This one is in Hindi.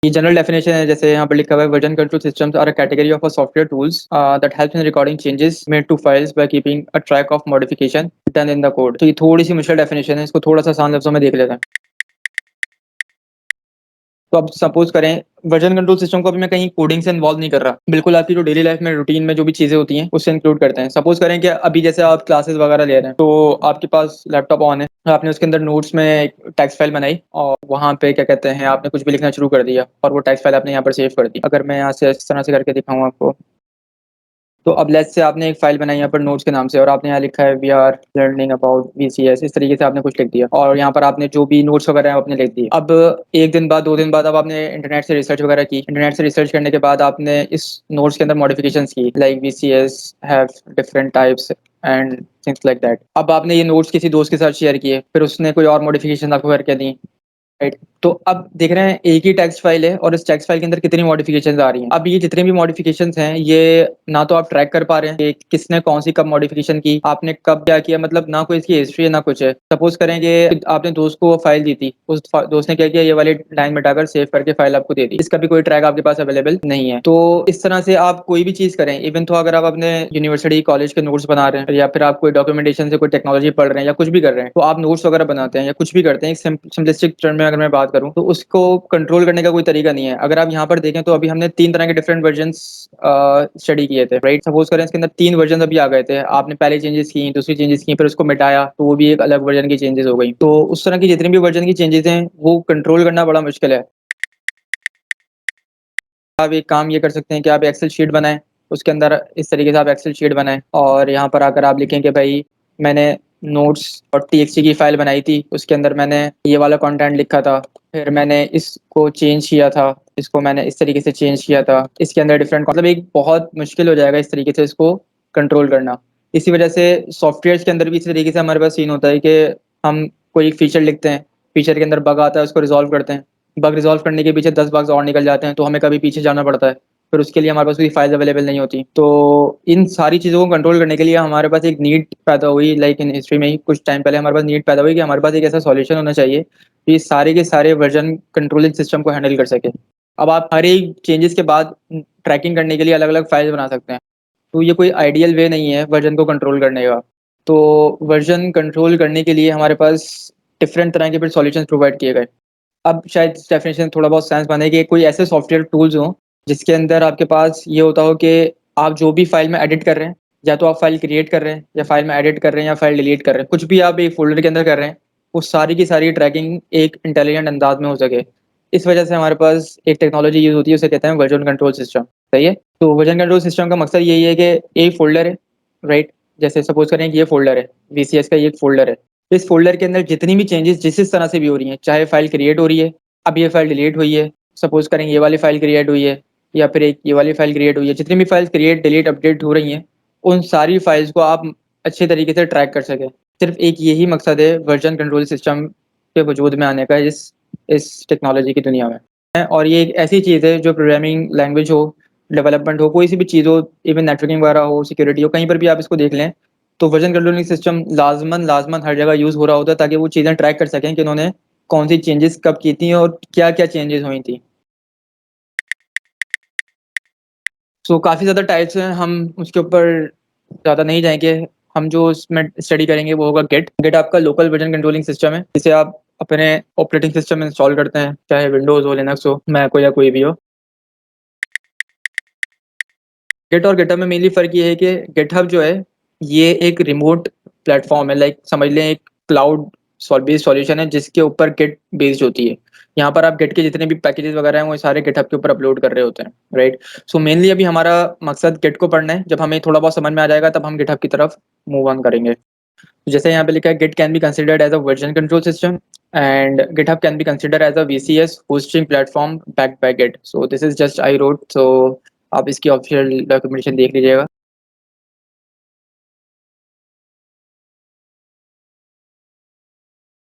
ये जनरल डेफिनेशन है, जैसे यहाँ पर लिखा हुआ है, version control systems are a category of a software tools that helps in recording changes made to files by keeping a track of modification done in the code. तो ये थोड़ी सी मुश्किल डेफिनेशन है, इसको थोड़ा सा आसान लफ्जों में देख लेते हैं। तो अब सपोज करें वर्जन कंट्रोल सिस्टम को अभी मैं कहीं कोडिंग से इन्वॉल्व नहीं कर रहा, बिल्कुल आपकी जो डेली लाइफ में रूटीन में जो भी चीजें होती हैं उससे इंक्लूड करते हैं। सपोज करें कि अभी जैसे आप क्लासेस वगैरह ले रहे हैं, तो आपके पास लैपटॉप ऑन है, आपने उसके अंदर नोट्स में एक टेक्स्ट फाइल बनाई और वहाँ पे क्या कहते हैं आपने कुछ भी लिखना शुरू कर दिया और वो टेक्स्ट फाइल आपने यहाँ पर सेव कर दी। अगर मैं यहाँ से इस तरह से करके दिखाऊँ आपको, तो अब लेट्स से आपने एक फाइल बनाई यहाँ पर नोट्स के नाम से और आपने यहाँ लिखा है we are learning about VCS, इस तरीके से आपने कुछ लिख दिया और यहाँ पर आपने जो भी नोट्स वगैरह है आपने लिख दिए। अब एक दिन बाद, 2 दिन बाद, अब आपने इंटरनेट से रिसर्च वगैरह की। इंटरनेट से रिसर्च करने के बाद आपने इस नोट्स के अंदर मॉडिफिकेशंस की, like VCS have different types and things like that. अब आपने ये नोट्स किसी दोस्त के साथ शेयर किए, फिर उसने कोई और मॉडिफिकेशन आपको करके दी, राइट। तो अब देख रहे हैं एक ही टेक्स्ट फाइल है और इस टेक्स्ट फाइल के अंदर कितनी मॉडिफिकेशंस आ रही हैं। अब ये जितने भी मॉडिफिकेशंस हैं, ये ना तो आप ट्रैक कर पा रहे हैं कि किसने कौन सी कब मॉडिफिकेशन की, आपने कब क्या किया, मतलब ना कोई इसकी हिस्ट्री है ना कुछ है। सपोज करें कि आपने दोस्त को वो फाइल दी थी, उस दोस्त ने क्या किया, ये वाली लाइन मिटाकर सेव करके फाइल आपको दे दी, इसका भी कोई ट्रैक आपके पास अवेलेबल नहीं है। तो इस तरह से आप कोई भी चीज करें, इवन तो अगर आप अपने यूनिवर्सिटी कॉलेज के नोट्स बना रहे हैं या फिर आप कोई डॉक्यूमेंटेशन से कोई टेक्नोलॉजी पढ़ रहे हैं या कुछ भी कर रहे हैं, तो आप नोट्स वगैरह बनाते हैं या कुछ भी करते हैं, एक सिंपलिस्टिक टर्म में अगर मैं बात करूं, तो उसको कंट्रोल करने का कोई तरीका नहीं है। अगर आप यहाँ पर देखें तो अभी हमने 3 तरह के डिफरेंट वर्जन्स स्टडी किए थे, राइट। सपोज करें इसके अंदर 3 वर्जन अभी आ गए थे, आपने पहले चेंजेस की, दूसरी चेंजेस की, फिर उसको मिटाया तो वो भी एक अलग वर्जन की चेंजेस हो गई। तो उस तरह की जितनी भी वर्जन की चेंजेस हैं वो कंट्रोल करना बड़ा मुश्किल है। आप एक काम ये कर सकते हैं कि आप एक्सेल शीट बनाएं, उसके अंदर इस तरीके से आप एक्सेल शीट बनाएं और यहाँ पर आकर आप लिखें कि भाई मैंने नोट्स और टीएक्सटी की फाइल बनाई थी, उसके अंदर मैंने ये वाला कंटेंट लिखा था, फिर मैंने इसको चेंज किया था, इसको मैंने इस तरीके से चेंज किया था, इसके अंदर डिफरेंट, मतलब एक बहुत मुश्किल हो जाएगा इस तरीके से इसको कंट्रोल करना। इसी वजह से सॉफ्टवेयर के अंदर भी इसी तरीके से हमारे पास सीन होता है कि हम कोई फीचर लिखते हैं, फीचर के अंदर बग आता है, उसको रिजॉल्व करते हैं, बग रिजॉल्व करने के पीछे 10 बग्स और निकल जाते हैं, तो हमें कभी पीछे जाना पड़ता है, फिर उसके लिए हमारे पास कोई फाइल्स अवेलेबल नहीं होती। तो इन सारी चीज़ों को कंट्रोल करने के लिए हमारे पास एक नीड पैदा हुई, लाइक इन हिस्ट्री में ही कुछ टाइम पहले हमारे पास नीड पैदा हुई कि हमारे पास एक ऐसा सॉल्यूशन होना चाहिए कि सारे के सारे वर्जन कंट्रोलिंग सिस्टम को हैंडल कर सके। अब आप हर एक चेंजेस के बाद ट्रैकिंग करने के लिए अलग अलग फाइल्स बना सकते हैं, तो ये कोई आइडियल वे नहीं है वर्जन को कंट्रोल करने का। तो वर्जन कंट्रोल करने के लिए हमारे पास डिफरेंट तरह के फिर सॉल्यूशंस प्रोवाइड किए गए। अब शायद डेफिनेशन थोड़ा बहुत सेंस बने कि कोई ऐसे सॉफ्टवेयर टूल्स हों जिसके अंदर आपके पास ये होता हो कि आप जो भी फाइल में एडिट कर रहे हैं, या तो आप फाइल क्रिएट कर रहे हैं या फाइल में एडिट कर रहे हैं या फाइल डिलीट कर रहे हैं, कुछ भी आप एक फोल्डर के अंदर कर रहे हैं, वो सारी की सारी ट्रैकिंग एक इंटेलिजेंट अंदाज में हो सके। इस वजह से हमारे पास एक टेक्नोलॉजी यूज होती है, उसे कहते हैं वर्जन कंट्रोल सिस्टम। सही है। तो वर्जन कंट्रोल सिस्टम का मकसद यही है कि एक फोल्डर है, राइट। जैसे सपोज करें कि ये फोल्डर है, वीसीएस का ये एक फोल्डर है, इस फोल्डर के अंदर जितनी भी चेंजेस जिस तरह से भी हो रही हैं, चाहे फाइल क्रिएट हो रही है, अब ये फाइल डिलीट हुई है, सपोज करें ये वाली फाइल क्रिएट हुई है, या फिर एक ये वाली फाइल क्रिएट हुई है, जितनी भी फाइल्स क्रिएट डिलीट अपडेट हो रही हैं, उन सारी फाइल्स को आप अच्छे तरीके से ट्रैक कर सकें। सिर्फ एक यही मकसद है वर्जन कंट्रोल सिस्टम के वजूद में आने का इस टेक्नोलॉजी की दुनिया में है। और ये एक ऐसी चीज़ है जो प्रोग्रामिंग लैंग्वेज हो, डेवलपमेंट हो, कोई सी भी चीज़ हो, इवन नेटवर्किंग वगैरह हो, सिक्योरिटी हो, कहीं पर भी आप इसको देख लें, तो वर्जन कंट्रोलिंग सिस्टम लाजमन लाजमन हर जगह यूज़ हो रहा होता है, ताकि वो चीज़ें ट्रैक कर सकें कि उन्होंने कौन सी चेंजेस कब की थी और क्या क्या चेंजेस हुई थी। सो काफ़ी ज़्यादा टाइप्स हैं, हम उसके ऊपर ज़्यादा नहीं जाएंगे। हम जो उसमें स्टडी करेंगे वो होगा गिट। गिट आपका लोकल वर्जन कंट्रोलिंग सिस्टम है, जिसे आप अपने ऑपरेटिंग सिस्टम में इंस्टॉल करते हैं, चाहे विंडोज़ हो, लिनक्स हो, मैक हो या कोई भी हो। गिट और गिटहब में मेनली फ़र्क ये है कि गिटहब जो है ये एक रिमोट प्लेटफॉर्म है, लाइक समझ लें एक क्लाउड बेस्ड सॉल्यूशन है जिसके ऊपर गिट बेस्ड होती है। यहाँ पर आप गिट के जितने भी पैकेजेस वगैरह हैं वो सारे गिटहब के ऊपर अपलोड कर रहे होते हैं, राइट। सो मेनली अभी हमारा मकसद गिट को पढ़ना है, जब हमें थोड़ा बहुत समझ में आ जाएगा तब हम गिटहब की तरफ मूव ऑन करेंगे। तो जैसे यहाँ पे लिखा है, Git can be considered as a version control system and GitHub can be considered as a VCS hosting platform backed by Git. So this is just I wrote, so आप इसकी ऑफिशियल डॉक्यूमेंटेशन देख लीजिएगा।